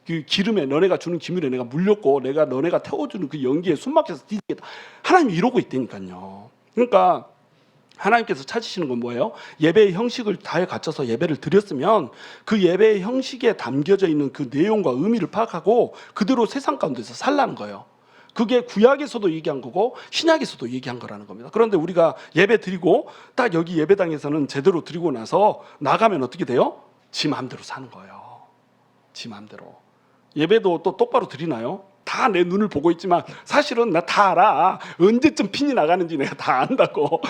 그 기름에, 너네가 주는 기물에 내가 물렸고, 내가 너네가 태워주는 그 연기에 숨막혀서 뒤지겠다. 하나님이 이러고 있다니까요. 그러니까 하나님께서 찾으시는 건 뭐예요? 예배의 형식을 다 갖춰서 예배를 드렸으면 그 예배의 형식에 담겨져 있는 그 내용과 의미를 파악하고 그대로 세상 가운데서 살라는 거예요. 그게 구약에서도 얘기한 거고 신약에서도 얘기한 거라는 겁니다. 그런데 우리가 예배 드리고 딱 여기 예배당에서는 제대로 드리고 나서 나가면 어떻게 돼요? 지 마음대로 사는 거예요. 지 마음대로. 예배도 또 똑바로 드리나요? 다 내 눈을 보고 있지만 사실은 나 다 알아. 언제쯤 핀이 나가는지 내가 다 안다고.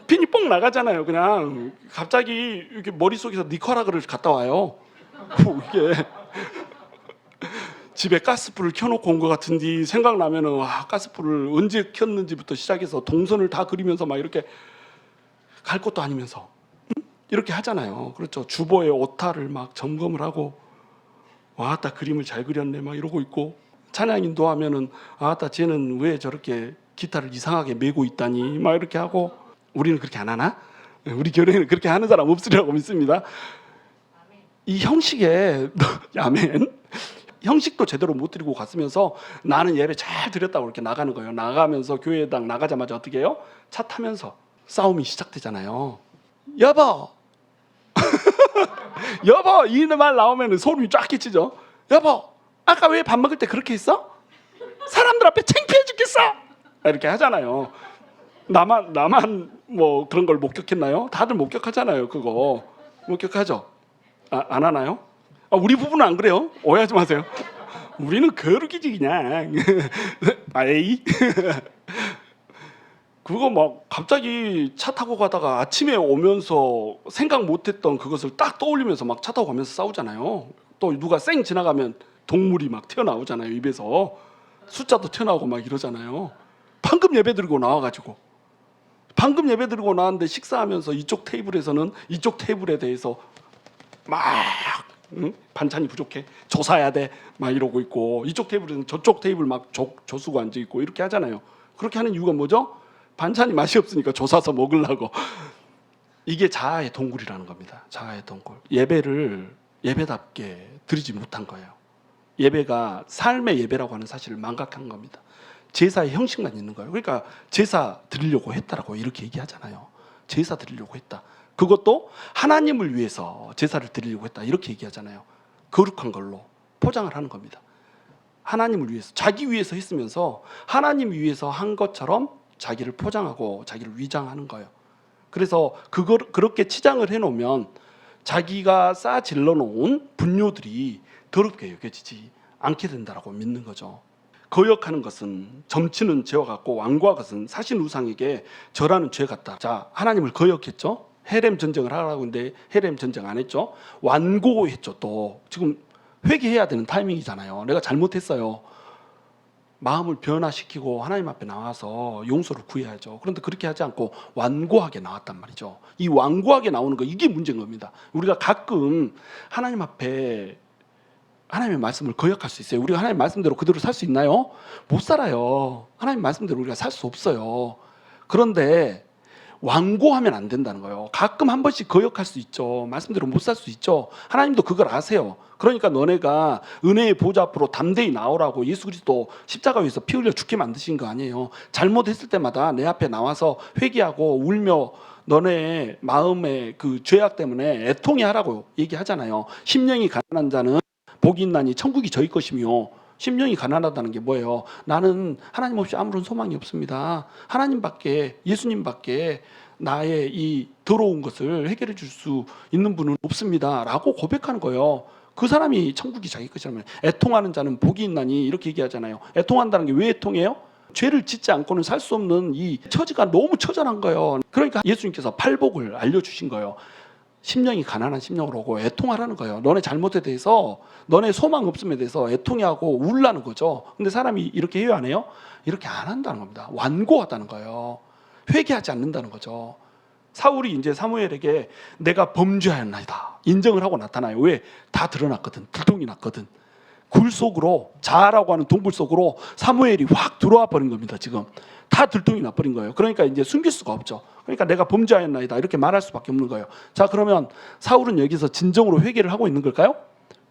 핀이 뻥 나가잖아요. 그냥 갑자기 이렇게 머릿속에서 니카라과를 갔다 와요. 이게 집에 가스불을 켜놓고 온 것 같은데 생각나면은 와, 가스불을 언제 켰는지부터 시작해서 동선을 다 그리면서 막 이렇게 갈 것도 아니면서 이렇게 하잖아요. 그렇죠. 주보에 오타를 막 점검을 하고, 와따 그림을 잘 그렸네 막 이러고 있고, 찬양 인도하면은 아따 쟤는 왜 저렇게 기타를 이상하게 메고 있다니 막 이렇게 하고. 우리는 그렇게 안 하나? 우리 교회는 그렇게 하는 사람 없으리라고 믿습니다. 이 형식에 아멘. 형식도 제대로 못 드리고 갔으면서 나는 예배 잘 드렸다고 이렇게 나가는 거예요. 나가면서 교회당 나가자마자 어떻게 해요? 차 타면서 싸움이 시작되잖아요. 여보 여보 이 말 나오면 소름이 쫙 끼치죠. 여보 아까 왜 밥 먹을 때 그렇게 했어? 사람들 앞에 창피해 죽겠어 이렇게 하잖아요. 나만 뭐 그런 걸 목격했나요? 다들 목격하잖아요. 그거 목격하죠? 안 하나요? 우리 부부는 안 그래요. 오해하지 마세요. 우리는 거룩이지 그냥. 에이. 그거 막 갑자기 차 타고 가다가 아침에 오면서 생각 못했던 그것을 딱 떠올리면서 막 차 타고 가면서 싸우잖아요. 또 누가 쌩 지나가면 동물이 막 튀어나오잖아요. 입에서 숫자도 튀어나오고 막 이러잖아요. 방금 예배 드리고 나와가지고 방금 예배 드리고 나왔는데 식사하면서 이쪽 테이블에서는 이쪽 테이블에 대해서 막 응? 반찬이 부족해 조사해야 돼 막 이러고 있고, 이쪽 테이블에는 저쪽 테이블 막 조수고 앉아 있고 이렇게 하잖아요. 그렇게 하는 이유가 뭐죠? 반찬이 맛이 없으니까 조사서 먹으려고. 이게 자아의 동굴이라는 겁니다. 자아의 동굴. 예배를 예배답게 드리지 못한 거예요. 예배가 삶의 예배라고 하는 사실을 망각한 겁니다. 제사의 형식만 있는 거예요. 그러니까 제사 드리려고 했다라고 이렇게 얘기하잖아요. 제사 드리려고 했다. 그것도 하나님을 위해서 제사를 드리려고 했다 이렇게 얘기하잖아요. 거룩한 걸로 포장을 하는 겁니다. 하나님을 위해서, 자기 위해서 했으면서 하나님 위해서 한 것처럼 자기를 포장하고 자기를 위장하는 거예요. 그래서 그렇게 치장을 해놓으면 자기가 쌓아질러 놓은 분뇨들이 더럽게 여겨지지 않게 된다라고 믿는 거죠. 거역하는 것은 점치는 죄와 같고 완고한 것은 사신 우상에게 절하는 죄 같다. 자, 하나님을 거역했죠. 헤렘 전쟁을 하라고 했는데 헤렘 전쟁 안 했죠. 완고했죠. 또 지금 회개해야 되는 타이밍이잖아요. 내가 잘못했어요. 마음을 변화시키고 하나님 앞에 나와서 용서를 구해야죠. 그런데 그렇게 하지 않고 완고하게 나왔단 말이죠. 이 완고하게 나오는 거, 이게 문제인 겁니다. 우리가 가끔 하나님 앞에 하나님의 말씀을 거역할 수 있어요. 우리가 하나님 말씀대로 그대로 살 수 있나요? 못 살아요. 하나님 말씀대로 우리가 살 수 없어요. 그런데 완고하면 안 된다는 거예요. 가끔 한 번씩 거역할 수 있죠. 말씀대로 못 살 수 있죠. 하나님도 그걸 아세요. 그러니까 너네가 은혜의 보좌 앞으로 담대히 나오라고 예수 그리스도 십자가 위에서 피 흘려 죽게 만드신 거 아니에요. 잘못했을 때마다 내 앞에 나와서 회개하고 울며 너네 마음의 그 죄악 때문에 애통해 하라고 얘기하잖아요. 심령이 가난한 자는 복이 있나니 천국이 저희 것이며. 심령이 가난하다는 게 뭐예요? 나는 하나님 없이 아무런 소망이 없습니다. 하나님밖에, 예수님밖에 나의 이 더러운 것을 해결해 줄 수 있는 분은 없습니다 라고 고백하는 거예요. 그 사람이 천국이 자기 것이라면, 애통하는 자는 복이 있나니 이렇게 얘기하잖아요. 애통한다는 게 왜 애통해요? 죄를 짓지 않고는 살 수 없는 이 처지가 너무 처절한 거예요. 그러니까 예수님께서 팔복을 알려주신 거예요. 심령이 가난한 심령으로 오고 애통하라는 거예요. 너네 잘못에 대해서, 너네 소망 없음에 대해서 애통해하고 울라는 거죠. 근데 사람이 이렇게 해요, 안 해요? 이렇게 안 한다는 겁니다. 완고하다는 거예요. 회개하지 않는다는 거죠. 사울이 이제 사무엘에게 내가 범죄하였나이다 인정을 하고 나타나요. 왜? 다 드러났거든. 들통이 났거든. 굴 속으로, 자아라고 하는 동굴 속으로 사무엘이 확 들어와 버린 겁니다. 지금 다 들통이 나버린 거예요. 그러니까 이제 숨길 수가 없죠. 그러니까 내가 범죄하였나이다 이렇게 말할 수밖에 없는 거예요. 자, 그러면 사울은 여기서 진정으로 회개를 하고 있는 걸까요?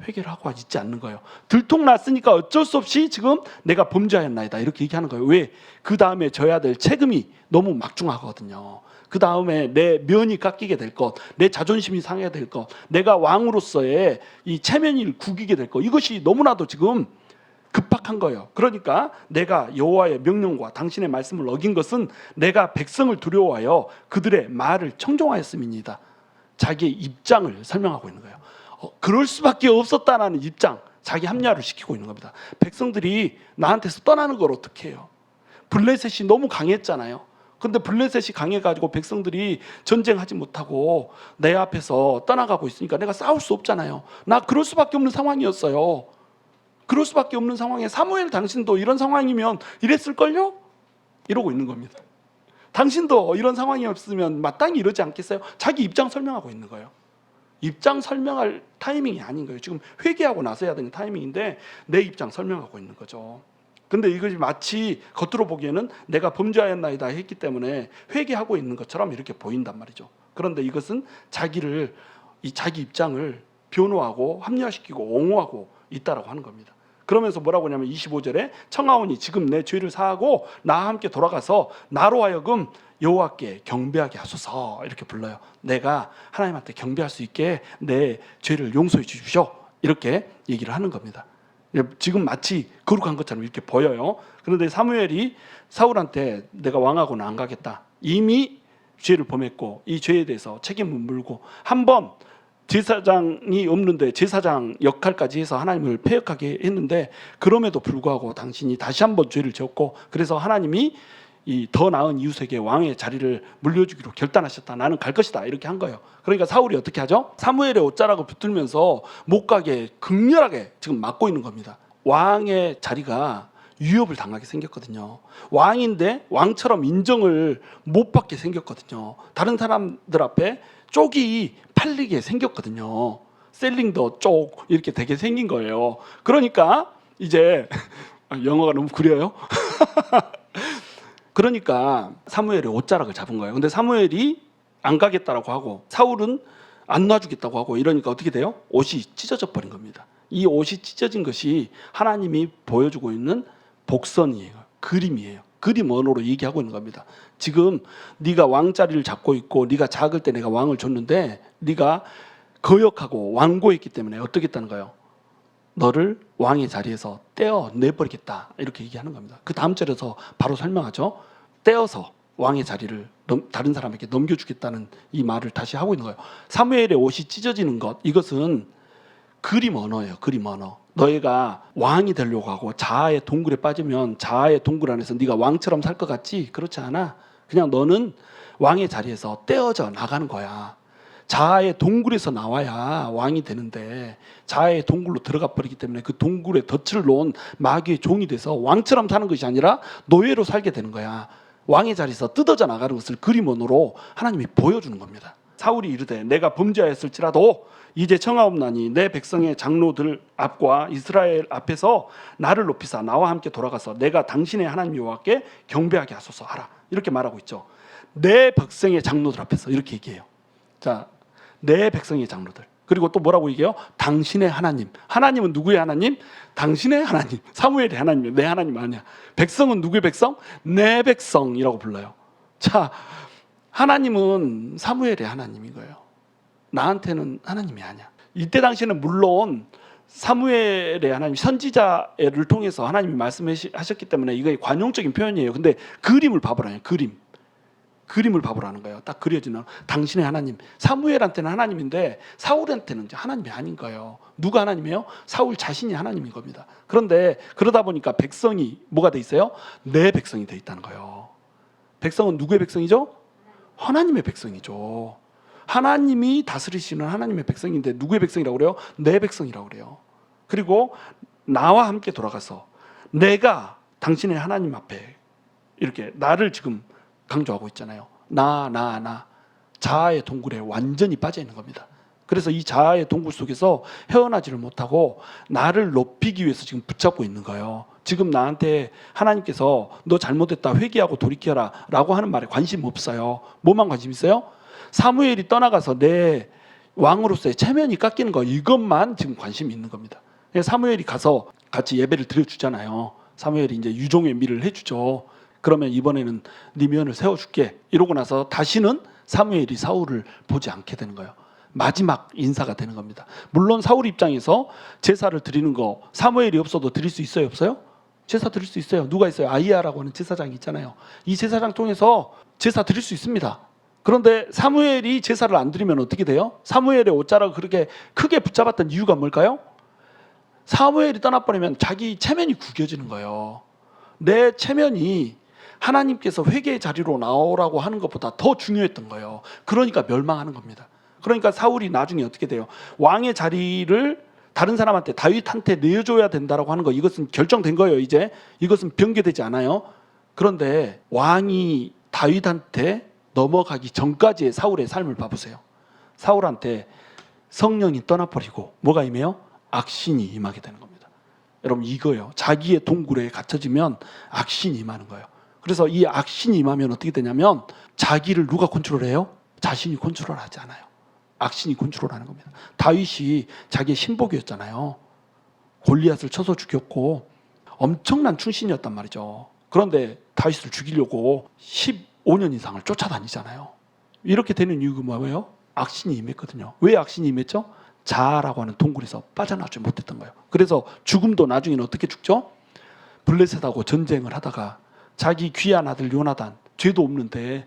회개를 하고 있지 않는 거예요. 들통 났으니까 어쩔 수 없이 지금 내가 범죄하였나이다 이렇게 얘기하는 거예요. 왜? 그 다음에 져야 될 책임이 너무 막중하거든요. 그 다음에 내 면이 깎이게 될 것, 내 자존심이 상해야 될 것, 내가 왕으로서의 이 체면을 구기게 될 것, 이것이 너무나도 지금 급박한 거예요. 그러니까 내가 여호와의 명령과 당신의 말씀을 어긴 것은 내가 백성을 두려워하여 그들의 말을 청종하였음이니이다. 자기의 입장을 설명하고 있는 거예요. 그럴 수밖에 없었다는 입장, 자기 합리화를 시키고 있는 겁니다. 백성들이 나한테서 떠나는 걸 어떻게 해요? 블레셋이 너무 강했잖아요. 근데 블레셋이 강해가지고 백성들이 전쟁하지 못하고 내 앞에서 떠나가고 있으니까 내가 싸울 수 없잖아요. 나 그럴 수밖에 없는 상황이었어요. 그럴 수밖에 없는 상황에 사무엘 당신도 이런 상황이면 이랬을걸요? 이러고 있는 겁니다. 당신도 이런 상황이 없으면 마땅히 이러지 않겠어요? 자기 입장 설명하고 있는 거예요. 입장 설명할 타이밍이 아닌 거예요. 지금 회개하고 나서야 되는 타이밍인데 내 입장 설명하고 있는 거죠. 근데 이것이 마치 겉으로 보기에는 내가 범죄하였나이다 했기 때문에 회개하고 있는 것처럼 이렇게 보인단 말이죠. 그런데 이것은 자기를, 이 자기 입장을 변호하고 합리화시키고 옹호하고 있다라고 하는 겁니다. 그러면서 뭐라고 하냐면 25절에 청하오니 지금 내 죄를 사하고 나와 함께 돌아가서 나로 하여금 여호와께 경배하게 하소서 이렇게 불러요. 내가 하나님한테 경배할 수 있게 내 죄를 용서해 주십시오 이렇게 얘기를 하는 겁니다. 지금 마치 거룩한 것처럼 이렇게 보여요. 그런데 사무엘이 사울한테 내가 왕하고는 안 가겠다, 이미 죄를 범했고 이 죄에 대해서 책임을 물고 한번 제사장이 없는데 제사장 역할까지 해서 하나님을 패역하게 했는데 그럼에도 불구하고 당신이 다시 한번 죄를 지었고 그래서 하나님이 이 더 나은 이웃에게 왕의 자리를 물려주기로 결단하셨다. 나는 갈 것이다. 이렇게 한 거예요. 그러니까 사울이 어떻게 하죠? 사무엘의 옷자락을 붙들면서 못 가게 극렬하게 지금 막고 있는 겁니다. 왕의 자리가 위협을 당하게 생겼거든요. 왕인데 왕처럼 인정을 못 받게 생겼거든요. 다른 사람들 앞에 쪽이 팔리게 생겼거든요. 셀링 더 쪽 이렇게 되게 생긴 거예요. 그러니까 이제 영어가 너무 구려요. 그러니까 사무엘의 옷자락을 잡은 거예요. 근데 사무엘이 안 가겠다라고 하고 사울은 안 놔주겠다고 하고 이러니까 어떻게 돼요? 옷이 찢어져 버린 겁니다. 이 옷이 찢어진 것이 하나님이 보여주고 있는 복선이에요. 그림이에요. 그림 언어로 얘기하고 있는 겁니다. 지금 네가 왕자리를 잡고 있고 네가 작을 때 내가 왕을 줬는데 네가 거역하고 완고했기 때문에 어떻게 했다는 거예요? 너를 왕의 자리에서 떼어내버리겠다 이렇게 얘기하는 겁니다. 그 다음 절에서 바로 설명하죠. 떼어서 왕의 자리를 다른 사람에게 넘겨주겠다는 이 말을 다시 하고 있는 거예요. 사무엘의 옷이 찢어지는 것, 이것은 그림 언어예요. 그림 언어. 너희가 왕이 되려고 하고 자아의 동굴에 빠지면 자아의 동굴 안에서 네가 왕처럼 살 것 같지? 그렇지 않아. 그냥 너는 왕의 자리에서 떼어져 나가는 거야. 자아의 동굴에서 나와야 왕이 되는데 자아의 동굴로 들어가 버리기 때문에 그 동굴에 덫을 놓은 마귀의 종이 돼서 왕처럼 사는 것이 아니라 노예로 살게 되는 거야. 왕의 자리에서 뜯어져 나가는 것을 그림 언어로 하나님이 보여주는 겁니다. 사울이 이르되 내가 범죄하였을지라도 이제 청하옵나니 내 백성의 장로들 앞과 이스라엘 앞에서 나를 높이사 나와 함께 돌아가서 내가 당신의 하나님 여호와께 경배하게 하소서 하라. 이렇게 말하고 있죠. 내 백성의 장로들 앞에서 이렇게 얘기해요. 자, 내 백성의 장로들. 그리고 또 뭐라고 얘기해요? 당신의 하나님. 하나님은 누구의 하나님? 당신의 하나님. 사무엘의 하나님이에요. 내 하나님 아니야. 백성은 누구의 백성? 내 백성이라고 불러요. 자, 하나님은 사무엘의 하나님인 거예요. 나한테는 하나님이 아니야. 이때 당시에는 물론 사무엘의 하나님, 선지자를 통해서 하나님이 말씀하셨기 때문에 이거 관용적인 표현이에요. 근데 그림을 봐보라요. 그림을 봐보라는 거예요. 딱 그려지는 당신의 하나님. 사무엘한테는 하나님인데 사울한테는 하나님이 아닌 거예요. 누가 하나님이에요? 사울 자신이 하나님인 겁니다. 그런데 그러다 보니까 백성이 뭐가 돼 있어요? 내 백성이 돼 있다는 거예요. 백성은 누구의 백성이죠? 하나님의 백성이죠. 하나님이 다스리시는 하나님의 백성인데 누구의 백성이라고 그래요? 내 백성이라고 그래요. 그리고 나와 함께 돌아가서 내가 당신의 하나님 앞에 이렇게 나를 지금 강조하고 있잖아요. 나 자아의 동굴에 완전히 빠져 있는 겁니다. 그래서 이 자아의 동굴 속에서 헤어나지를 못하고 나를 높이기 위해서 지금 붙잡고 있는 거예요. 지금 나한테 하나님께서 너 잘못했다 회개하고 돌이켜라 라고 하는 말에 관심 없어요. 뭐만 관심 있어요? 사무엘이 떠나가서 내 왕으로서의 체면이 깎이는 거, 이것만 지금 관심이 있는 겁니다. 사무엘이 가서 같이 예배를 드려주잖아요. 사무엘이 이제 유종의 미를 해주죠. 그러면 이번에는 네 면을 세워줄게 이러고 나서 다시는 사무엘이 사울을 보지 않게 되는 거예요. 마지막 인사가 되는 겁니다. 물론 사울 입장에서 제사를 드리는 거 사무엘이 없어도 드릴 수 있어요? 없어요? 제사 드릴 수 있어요. 누가 있어요? 아이야라고 하는 제사장이 있잖아요. 이 제사장 통해서 제사 드릴 수 있습니다. 그런데 사무엘이 제사를 안 드리면 어떻게 돼요? 사무엘의 옷자락을 그렇게 크게 붙잡았던 이유가 뭘까요? 사무엘이 떠나버리면 자기 체면이 구겨지는 거예요. 내 체면이 하나님께서 회개의 자리로 나오라고 하는 것보다 더 중요했던 거예요. 그러니까 멸망하는 겁니다. 그러니까 사울이 나중에 어떻게 돼요? 왕의 자리를 다른 사람한테 다윗한테 내줘야 된다라고 하는 거, 이것은 결정된 거예요. 이제 이것은 변개되지 않아요. 그런데 왕이 다윗한테 넘어가기 전까지의 사울의 삶을 봐보세요. 사울한테 성령이 떠나버리고 뭐가 임해요? 악신이 임하게 되는 겁니다. 여러분 이거예요. 자기의 동굴에 갇혀지면 악신이 임하는 거예요. 그래서 이 악신이 임하면 어떻게 되냐면 자기를 누가 컨트롤해요? 자신이 컨트롤하지 않아요. 악신이 컨트롤하는 겁니다. 다윗이 자기의 신복이었잖아요. 골리앗을 쳐서 죽였고 엄청난 충신이었단 말이죠. 그런데 다윗을 죽이려고 15년 이상을 쫓아다니잖아요. 이렇게 되는 이유가 뭐예요? 악신이 임했거든요. 왜 악신이 임했죠? 자아라고 하는 동굴에서 빠져나오지 못했던 거예요. 그래서 죽음도 나중에는 어떻게 죽죠? 블레셋하고 전쟁을 하다가 자기 귀한 아들 요나단, 죄도 없는데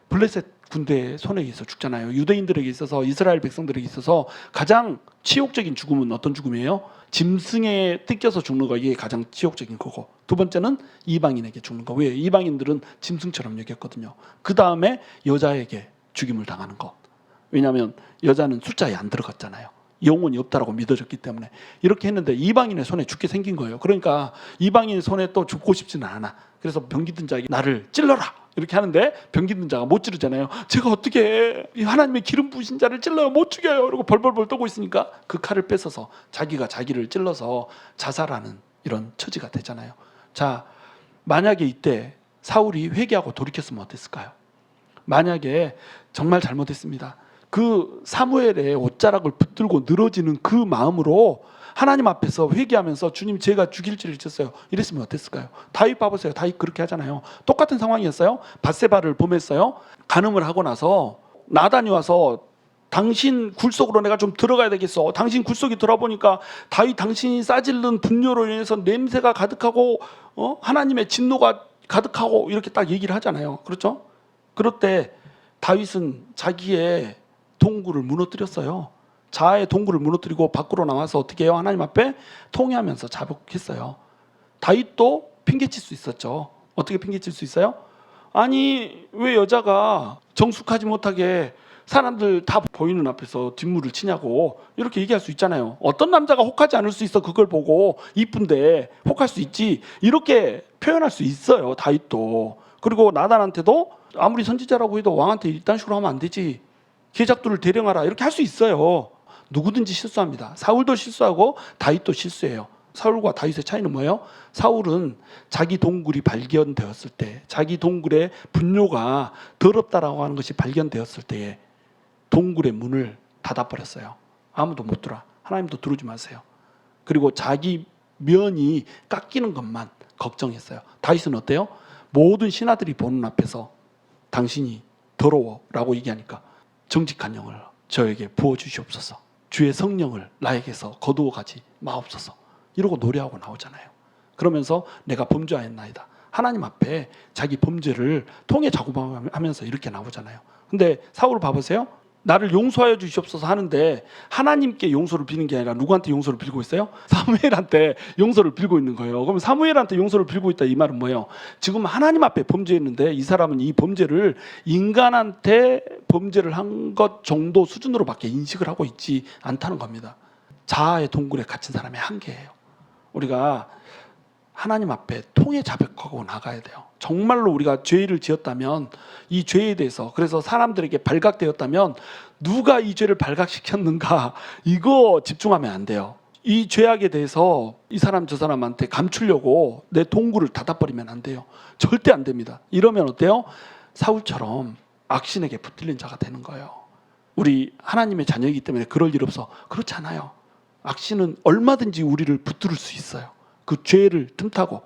블레셋 군대의 손에 의해서 죽잖아요. 유대인들에게 있어서, 이스라엘 백성들에게 있어서 가장 치욕적인 죽음은 어떤 죽음이에요? 짐승에 뜯겨서 죽는 거, 이게 가장 치욕적인 거고, 두 번째는 이방인에게 죽는 거. 왜? 이방인들은 짐승처럼 여겼거든요. 그 다음에 여자에게 죽임을 당하는 것. 왜냐하면 여자는 숫자에 안 들어갔잖아요. 영혼이 없다라고 믿어졌기 때문에 이렇게 했는데 이방인의 손에 죽게 생긴 거예요. 그러니까 이방인의 손에 또 죽고 싶지는 않아. 그래서 병기든 자에게 나를 찔러라 이렇게 하는데 병기든 자가 못 찌르잖아요. 제가 어떻게 하나님의 기름 부으신 자를 찔러요? 못 죽여요. 이러고 벌벌벌 떠고 있으니까 그 칼을 뺏어서 자기가 자기를 찔러서 자살하는 이런 처지가 되잖아요. 자, 만약에 이때 사울이 회개하고 돌이켰으면 어땠을까요? 만약에 정말 잘못했습니다. 그 사무엘의 옷자락을 붙들고 늘어지는 그 마음으로 하나님 앞에서 회개하면서 주님 제가 죽일 죄를 졌어요. 이랬으면 어땠을까요? 다윗 봐보세요. 다윗 그렇게 하잖아요. 똑같은 상황이었어요. 밧세바를 범했어요. 간음을 하고 나서 나단이 와서 당신 굴속으로 내가 좀 들어가야 되겠어. 당신 굴속에 들어보니까 다윗 당신이 싸질른 분뇨로 인해서 냄새가 가득하고 하나님의 진노가 가득하고 이렇게 딱 얘기를 하잖아요. 그렇죠? 그럴 때 다윗은 자기의 동굴을 무너뜨렸어요. 자아의 동굴을 무너뜨리고 밖으로 나와서 어떻게 해요? 하나님 앞에 통회하면서 자복했어요. 다윗도 핑계칠 수 있었죠. 어떻게 핑계칠 수 있어요? 아니 왜 여자가 정숙하지 못하게 사람들 다 보이는 앞에서 뒷물을 치냐고 이렇게 얘기할 수 있잖아요. 어떤 남자가 혹하지 않을 수 있어. 그걸 보고 이쁜데 혹할 수 있지. 이렇게 표현할 수 있어요. 다윗도. 그리고 나단한테도 아무리 선지자라고 해도 왕한테 이딴 식으로 하면 안 되지. 계작들을 대령하라 이렇게 할 수 있어요. 누구든지 실수합니다. 사울도 실수하고 다윗도 실수해요. 사울과 다윗의 차이는 뭐예요? 사울은 자기 동굴이 발견되었을 때, 자기 동굴의 분뇨가 더럽다라고 하는 것이 발견되었을 때에 동굴의 문을 닫아버렸어요. 아무도 못 들어와. 하나님도 들어오지 마세요. 그리고 자기 면이 깎이는 것만 걱정했어요. 다윗은 어때요? 모든 신하들이 보는 앞에서 당신이 더러워라고 얘기하니까 정직한 영을 저에게 부어주시옵소서. 주의 성령을 나에게서 거두어가지 마옵소서. 이러고 노래하고 나오잖아요. 그러면서 내가 범죄하였나이다. 하나님 앞에 자기 범죄를 통해 자고하면서 이렇게 나오잖아요. 근데 사울 봐보세요. 나를 용서하여 주시옵소서 하는데 하나님께 용서를 비는 게 아니라 누구한테 용서를 빌고 있어요? 사무엘한테 용서를 빌고 있는 거예요. 그럼 사무엘한테 용서를 빌고 있다 이 말은 뭐예요? 지금 하나님 앞에 범죄했는데 이 사람은 이 범죄를 인간한테 범죄를 한 것 정도 수준으로밖에 인식을 하고 있지 않다는 겁니다. 자아의 동굴에 갇힌 사람의 한계예요. 우리가 하나님 앞에 통해 자백하고 나가야 돼요. 정말로 우리가 죄를 지었다면 이 죄에 대해서, 그래서 사람들에게 발각되었다면 누가 이 죄를 발각시켰는가 이거 집중하면 안 돼요. 이 죄악에 대해서 이 사람 저 사람한테 감추려고 내 동굴을 닫아버리면 안 돼요. 절대 안 됩니다. 이러면 어때요? 사울처럼 악신에게 붙들린 자가 되는 거예요. 우리 하나님의 자녀이기 때문에 그럴 일 없어. 그렇지 않아요. 악신은 얼마든지 우리를 붙들을 수 있어요. 그 죄를 틈타고.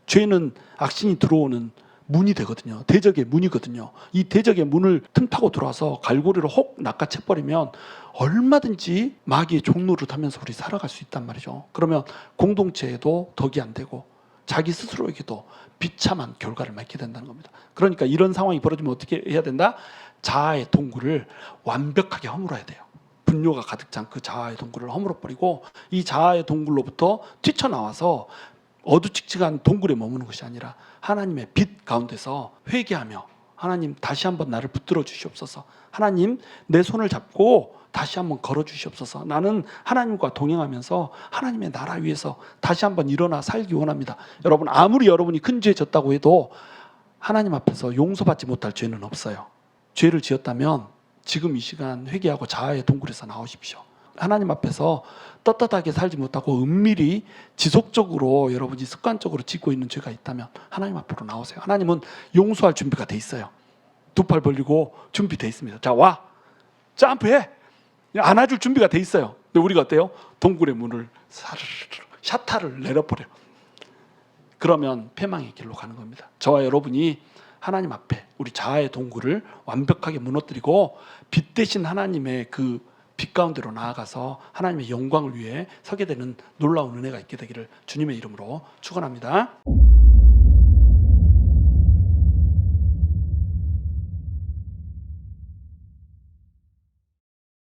죄는 악신이 들어오는 문이 되거든요. 대적의 문이거든요. 이 대적의 문을 틈타고 들어와서 갈고리로 혹 낚아채버리면 얼마든지 마귀의 종로를 타면서 우리 살아갈 수 있단 말이죠. 그러면 공동체에도 덕이 안 되고 자기 스스로에게도 비참한 결과를 맺게 된다는 겁니다. 그러니까 이런 상황이 벌어지면 어떻게 해야 된다? 자아의 동굴을 완벽하게 허물어야 돼요. 분뇨가 가득 찬 그 자아의 동굴을 허물어버리고 이 자아의 동굴로부터 뛰쳐나와서 어두칙칙한 동굴에 머무는 것이 아니라 하나님의 빛 가운데서 회개하며 하나님 다시 한번 나를 붙들어 주시옵소서. 하나님 내 손을 잡고 다시 한번 걸어 주시옵소서. 나는 하나님과 동행하면서 하나님의 나라 위에서 다시 한번 일어나 살기 원합니다. 여러분 아무리 여러분이 큰 죄 졌다고 해도 하나님 앞에서 용서받지 못할 죄는 없어요. 죄를 지었다면 지금 이 시간 회개하고 자아의 동굴에서 나오십시오. 하나님 앞에서 떳떳하게 살지 못하고 은밀히 지속적으로 여러분이 습관적으로 짓고 있는 죄가 있다면 하나님 앞으로 나오세요. 하나님은 용서할 준비가 돼 있어요. 두 팔 벌리고 준비돼 있습니다. 자, 와 점프해. 안아줄 준비가 돼 있어요. 근데 우리가 어때요? 동굴의 문을 샤타를 내려버려요. 그러면 패망의 길로 가는 겁니다. 저와 여러분이 하나님 앞에 우리 자아의 동굴을 완벽하게 무너뜨리고 빛 대신 하나님의 그 빛 가운데로 나아가서 하나님의 영광을 위해 서게 되는 놀라운 은혜가 있게 되기를 주님의 이름으로 축원합니다.